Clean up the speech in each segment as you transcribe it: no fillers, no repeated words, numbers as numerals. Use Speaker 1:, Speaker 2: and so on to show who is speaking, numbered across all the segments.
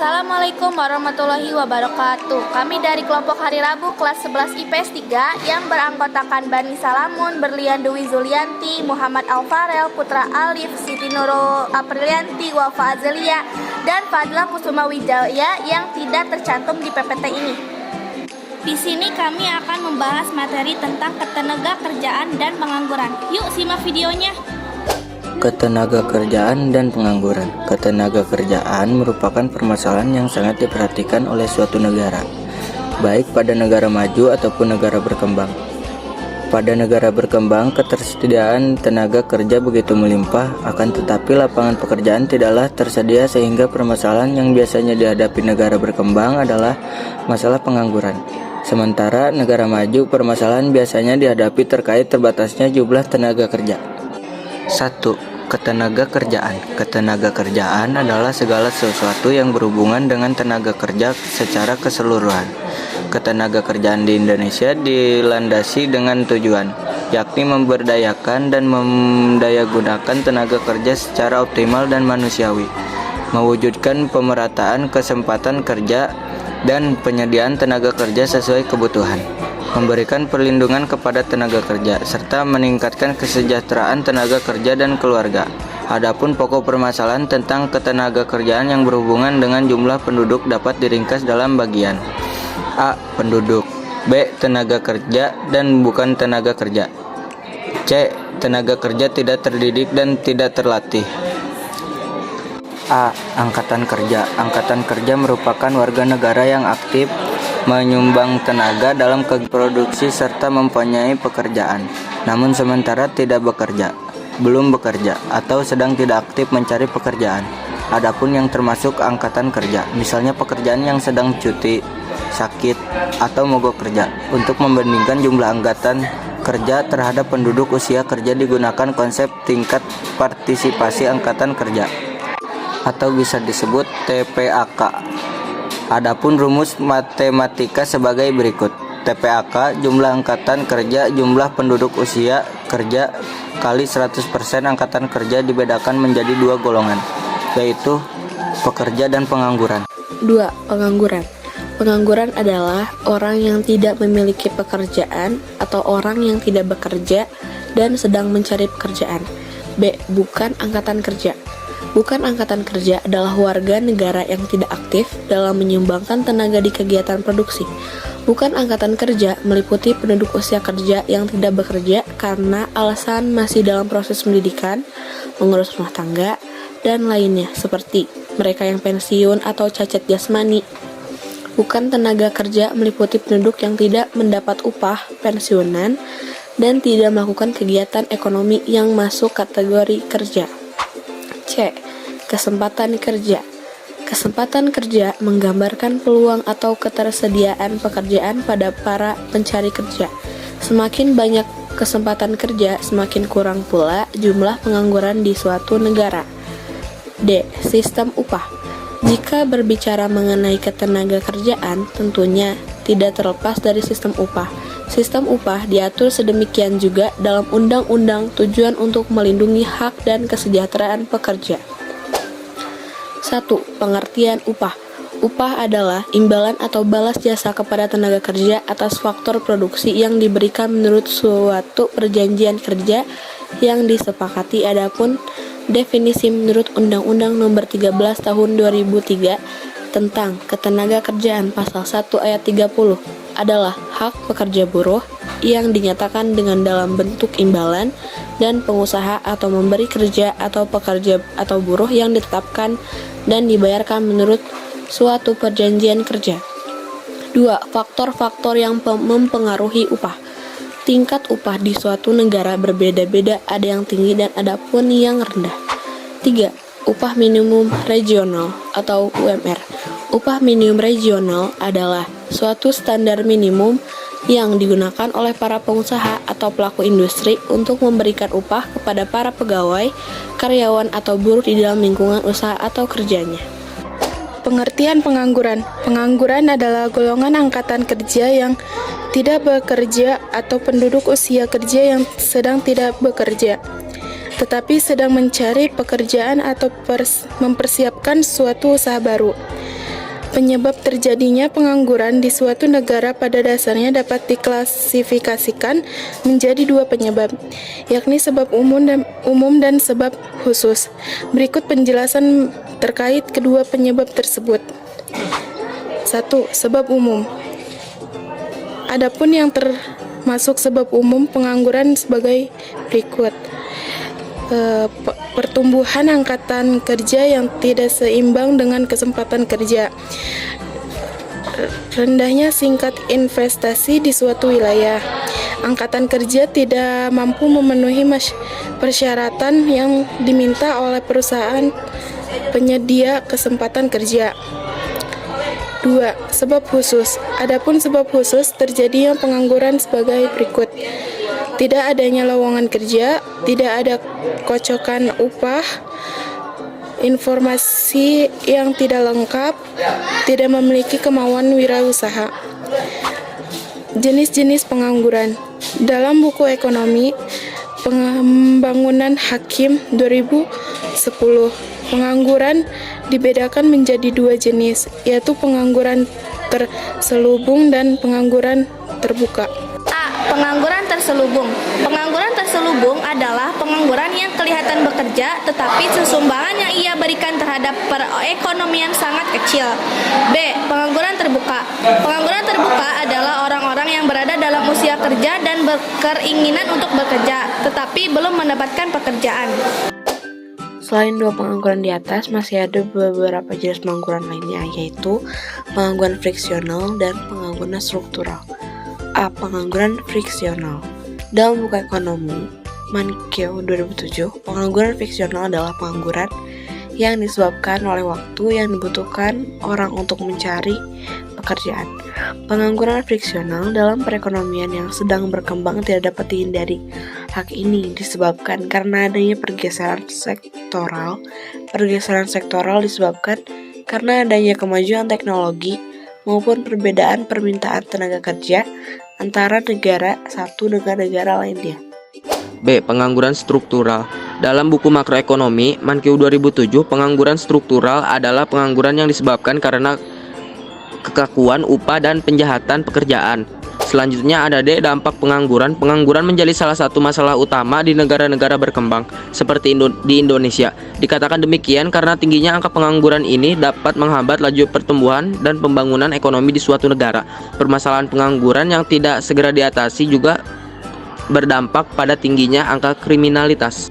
Speaker 1: Assalamualaikum warahmatullahi wabarakatuh. Kami dari kelompok Hari Rabu kelas 11 IPS 3 yang beranggotakan Bani Salamun, Berlian Dewi Zulianti, Muhammad Alfarel, Putra Alif, Siti Nurul Aprilianti, Wafa Azelia, dan Fadla Kusuma Wijaya yang tidak tercantum di PPT ini. Di sini kami akan membahas materi tentang ketenagakerjaan dan pengangguran. Yuk simak videonya.
Speaker 2: Ketenagakerjaan dan pengangguran. Ketenagakerjaan merupakan permasalahan yang sangat diperhatikan oleh suatu negara, baik pada negara maju ataupun negara berkembang. Pada negara berkembang, ketersediaan tenaga kerja begitu melimpah, akan tetapi lapangan pekerjaan tidaklah tersedia sehingga permasalahan yang biasanya dihadapi negara berkembang adalah masalah pengangguran. Sementara negara maju, permasalahan biasanya dihadapi terkait terbatasnya jumlah tenaga kerja. 1. Ketenagakerjaan. Ketenagakerjaan adalah segala sesuatu yang berhubungan dengan tenaga kerja secara keseluruhan. Ketenagakerjaan di Indonesia dilandasi dengan tujuan, yakni memberdayakan dan mendayagunakan tenaga kerja secara optimal dan manusiawi, mewujudkan pemerataan kesempatan kerja dan penyediaan tenaga kerja sesuai kebutuhan, memberikan perlindungan kepada tenaga kerja, serta meningkatkan kesejahteraan tenaga kerja dan keluarga. Adapun pokok permasalahan tentang ketenagakerjaan yang berhubungan dengan jumlah penduduk dapat diringkas dalam bagian A. Penduduk, B. Tenaga kerja dan bukan tenaga kerja, C. Tenaga kerja tidak terdidik dan tidak terlatih. A. Angkatan kerja. Angkatan kerja merupakan warga negara yang aktif menyumbang tenaga dalam produksi serta mempunyai pekerjaan, namun sementara tidak bekerja, belum bekerja, atau sedang tidak aktif mencari pekerjaan. Adapun yang termasuk angkatan kerja, misalnya pekerjaan yang sedang cuti, sakit, atau mogok kerja. Untuk membandingkan jumlah angkatan kerja terhadap penduduk usia kerja digunakan konsep tingkat partisipasi angkatan kerja, atau bisa disebut TPAK. Adapun rumus matematika sebagai berikut. TPAK, jumlah angkatan kerja, jumlah penduduk usia kerja, kali 100% angkatan kerja dibedakan menjadi dua golongan, yaitu pekerja dan pengangguran.
Speaker 3: 2. Pengangguran. Pengangguran adalah orang yang tidak memiliki pekerjaan atau orang yang tidak bekerja dan sedang mencari pekerjaan. B. Bukan angkatan kerja. Bukan angkatan kerja adalah warga negara yang tidak aktif dalam menyumbangkan tenaga di kegiatan produksi. Bukan angkatan kerja meliputi penduduk usia kerja yang tidak bekerja karena alasan masih dalam proses pendidikan, mengurus rumah tangga, dan lainnya seperti mereka yang pensiun atau cacat jasmani. Bukan tenaga kerja meliputi penduduk yang tidak mendapat upah pensiunan dan tidak melakukan kegiatan ekonomi yang masuk kategori kerja. C. Kesempatan kerja. Kesempatan kerja menggambarkan peluang atau ketersediaan pekerjaan pada para pencari kerja. Semakin banyak kesempatan kerja, semakin kurang pula jumlah pengangguran di suatu negara. D. Sistem upah. Jika berbicara mengenai ketenagakerjaan, tentunya tidak terlepas dari sistem upah. Sistem upah diatur sedemikian juga dalam undang-undang tujuan untuk melindungi hak dan kesejahteraan pekerja. 1. Pengertian upah. Upah adalah imbalan atau balas jasa kepada tenaga kerja atas faktor produksi yang diberikan menurut suatu perjanjian kerja yang disepakati. Adapun definisi menurut Undang-Undang Nomor 13 Tahun 2003 tentang Ketenagakerjaan Pasal 1 Ayat 30 adalah hak pekerja buruh yang dinyatakan dengan dalam bentuk imbalan dan pengusaha atau memberi kerja atau pekerja atau buruh yang ditetapkan dan dibayarkan menurut suatu perjanjian kerja. 2. Faktor-faktor yang mempengaruhi upah. Tingkat upah di suatu negara berbeda-beda, ada yang tinggi dan ada pun yang rendah. 3. Upah minimum regional atau UMR. Upah minimum regional adalah suatu standar minimum yang digunakan oleh para pengusaha atau pelaku industri untuk memberikan upah kepada para pegawai, karyawan atau buruh di dalam lingkungan usaha atau kerjanya.
Speaker 4: Pengertian pengangguran. Pengangguran adalah golongan angkatan kerja yang tidak bekerja atau penduduk usia kerja yang sedang tidak bekerja, tetapi sedang mencari pekerjaan atau mempersiapkan suatu usaha baru. Penyebab terjadinya pengangguran di suatu negara pada dasarnya dapat diklasifikasikan menjadi dua penyebab, yakni sebab umum dan sebab khusus. Berikut penjelasan terkait kedua penyebab tersebut. 1. Sebab umum. Adapun yang termasuk sebab umum pengangguran sebagai berikut. Pertumbuhan angkatan kerja yang tidak seimbang dengan kesempatan kerja, rendahnya tingkat investasi di suatu wilayah, angkatan kerja tidak mampu memenuhi persyaratan yang diminta oleh perusahaan penyedia kesempatan kerja. 2. Sebab khusus. Adapun sebab khusus terjadinya pengangguran sebagai berikut. Tidak adanya lowongan kerja, tidak ada kocokan upah, informasi yang tidak lengkap, tidak memiliki kemauan wirausaha. Jenis-jenis pengangguran. Dalam buku ekonomi Pembangunan Hakim 2010, pengangguran dibedakan menjadi dua jenis, yaitu pengangguran terselubung dan pengangguran terbuka.
Speaker 1: Pengangguran terselubung. Pengangguran terselubung adalah pengangguran yang kelihatan bekerja tetapi sumbangan yang ia berikan terhadap perekonomian sangat kecil. B. Pengangguran terbuka. Pengangguran terbuka adalah orang-orang yang berada dalam usia kerja dan berkeinginan untuk bekerja tetapi belum mendapatkan pekerjaan.
Speaker 3: Selain dua pengangguran di atas, masih ada beberapa jenis pengangguran lainnya, yaitu pengangguran friksional dan pengangguran struktural. A. Pengangguran friksional. Dalam buku ekonomi Mankyo 2007, pengangguran friksional adalah pengangguran yang disebabkan oleh waktu yang dibutuhkan orang untuk mencari pekerjaan. Pengangguran friksional dalam perekonomian yang sedang berkembang tidak dapat dihindari. Hak ini disebabkan karena adanya pergeseran sektoral. Pergeseran sektoral disebabkan karena adanya kemajuan teknologi maupun perbedaan permintaan tenaga kerja antara negara satu dengan negara lainnya.
Speaker 2: B. Pengangguran struktural. Dalam buku makroekonomi Mankyo 2007, pengangguran struktural adalah pengangguran yang disebabkan karena kekakuan upah dan penjahatan pekerjaan. Selanjutnya ada D. Dampak pengangguran. Pengangguran menjadi salah satu masalah utama di negara-negara berkembang seperti di Indonesia. Dikatakan demikian karena tingginya angka pengangguran ini dapat menghambat laju pertumbuhan dan pembangunan ekonomi di suatu negara. Permasalahan pengangguran yang tidak segera diatasi juga berdampak pada tingginya angka kriminalitas.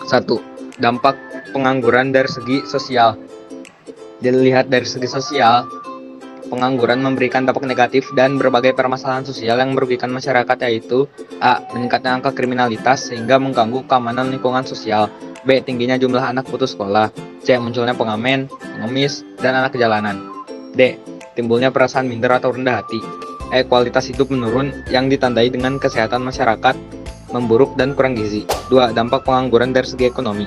Speaker 5: 1. Dampak pengangguran dari segi sosial. Dilihat dari segi sosial, pengangguran memberikan dampak negatif dan berbagai permasalahan sosial yang merugikan masyarakat, yaitu A. Meningkatnya angka kriminalitas sehingga mengganggu keamanan lingkungan sosial. B. Tingginya jumlah anak putus sekolah. C. Munculnya pengamen, pengemis, dan anak jalanan. D. Timbulnya perasaan minder atau rendah hati. E. Kualitas hidup menurun yang ditandai dengan kesehatan masyarakat memburuk dan kurang gizi. 2. Dampak pengangguran dari segi ekonomi.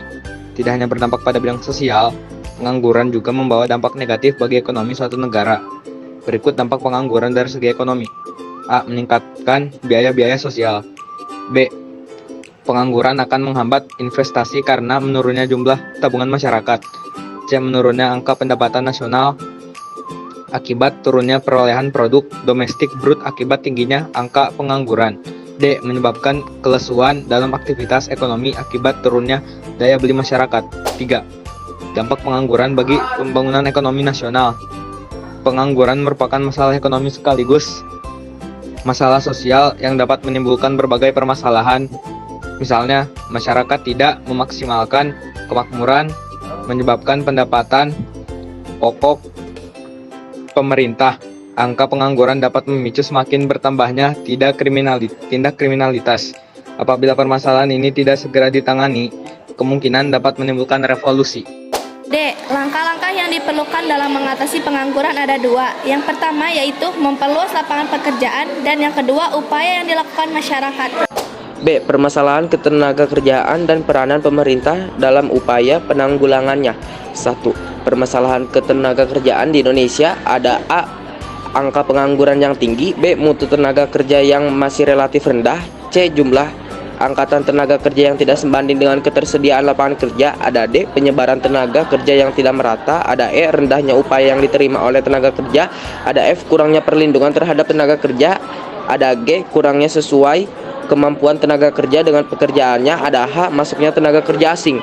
Speaker 5: Tidak hanya berdampak pada bidang sosial, pengangguran juga membawa dampak negatif bagi ekonomi suatu negara. Berikut dampak pengangguran dari segi ekonomi. A. Meningkatkan biaya-biaya sosial. B. Pengangguran akan menghambat investasi karena menurunnya jumlah tabungan masyarakat. C. Menurunnya angka pendapatan nasional akibat turunnya perolehan produk domestik brut akibat tingginya angka pengangguran. D. Menyebabkan kelesuan dalam aktivitas ekonomi akibat turunnya daya beli masyarakat. 3. Dampak pengangguran bagi pembangunan ekonomi nasional. Pengangguran merupakan masalah ekonomi sekaligus masalah sosial yang dapat menimbulkan berbagai permasalahan. Misalnya, masyarakat tidak memaksimalkan kemakmuran, menyebabkan pendapatan pokok pemerintah. Angka pengangguran dapat memicu semakin bertambahnya tindak kriminalitas. Apabila permasalahan ini tidak segera ditangani, kemungkinan dapat menimbulkan revolusi.
Speaker 1: D. Langkah-langkah yang diperlukan dalam mengatasi pengangguran ada dua. Yang pertama yaitu memperluas lapangan pekerjaan, dan yang kedua upaya yang dilakukan masyarakat.
Speaker 2: B. Permasalahan ketenagakerjaan dan peranan pemerintah dalam upaya penanggulangannya. 1. Permasalahan ketenagakerjaan di Indonesia ada A. Angka pengangguran yang tinggi. B. Mutu tenaga kerja yang masih relatif rendah. C. Jumlah
Speaker 6: angkatan tenaga kerja yang tidak sebanding dengan ketersediaan lapangan kerja. Ada D, penyebaran tenaga kerja yang tidak merata. Ada E, rendahnya upaya yang diterima oleh tenaga kerja. Ada F, kurangnya perlindungan terhadap tenaga kerja. Ada G, kurangnya sesuai kemampuan tenaga kerja dengan pekerjaannya. Ada H, masuknya tenaga kerja asing.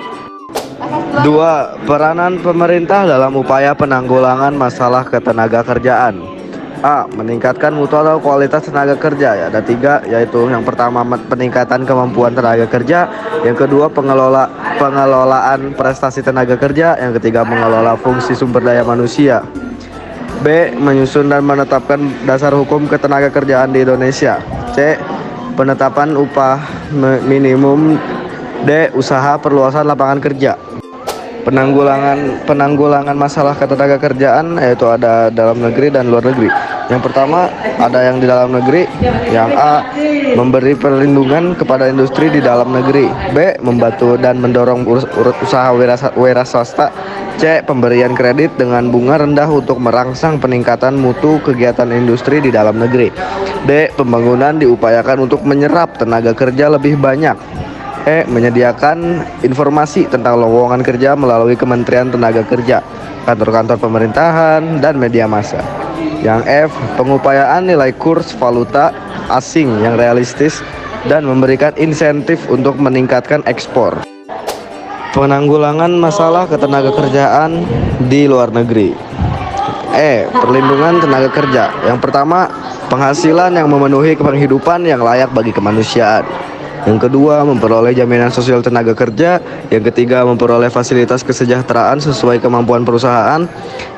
Speaker 7: 2. Peranan pemerintah dalam upaya penanggulangan masalah ketenaga kerjaan. A. Meningkatkan mutu atau kualitas tenaga kerja. Ya, ada 3, yaitu yang pertama peningkatan kemampuan tenaga kerja, yang kedua pengelolaan prestasi tenaga kerja, yang ketiga mengelola fungsi sumber daya manusia. B. Menyusun dan menetapkan dasar hukum ketenaga kerjaan di Indonesia. C. Penetapan upah minimum. D. Usaha perluasan lapangan kerja. Penanggulangan masalah ketenaga kerjaan yaitu ada dalam negeri dan luar negeri. Yang pertama ada yang di dalam negeri. Yang A, memberi perlindungan kepada industri di dalam negeri. B, membantu dan mendorong usaha wira swasta. C, pemberian kredit dengan bunga rendah untuk merangsang peningkatan mutu kegiatan industri di dalam negeri. D, pembangunan diupayakan untuk menyerap tenaga kerja lebih banyak. E, menyediakan informasi tentang lowongan kerja melalui Kementerian Tenaga Kerja, kantor-kantor pemerintahan, dan media massa. Yang F, pengupayaan nilai kurs valuta asing yang realistis dan memberikan insentif untuk meningkatkan ekspor. Penanggulangan masalah ketenaga kerjaan di luar negeri. E, perlindungan tenaga kerja. Yang pertama, penghasilan yang memenuhi penghidupan yang layak bagi kemanusiaan. Yang kedua, memperoleh jaminan sosial tenaga kerja. Yang ketiga, memperoleh fasilitas kesejahteraan sesuai kemampuan perusahaan.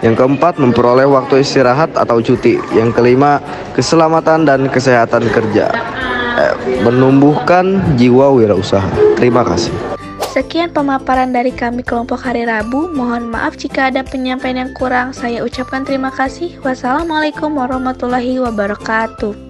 Speaker 7: Yang keempat, memperoleh waktu istirahat atau cuti. Yang kelima, keselamatan dan kesehatan kerja. Menumbuhkan jiwa wirausaha. Terima kasih.
Speaker 1: Sekian pemaparan dari kami kelompok Hari Rabu. Mohon maaf jika ada penyampaian yang kurang. Saya ucapkan terima kasih. Wassalamualaikum warahmatullahi wabarakatuh.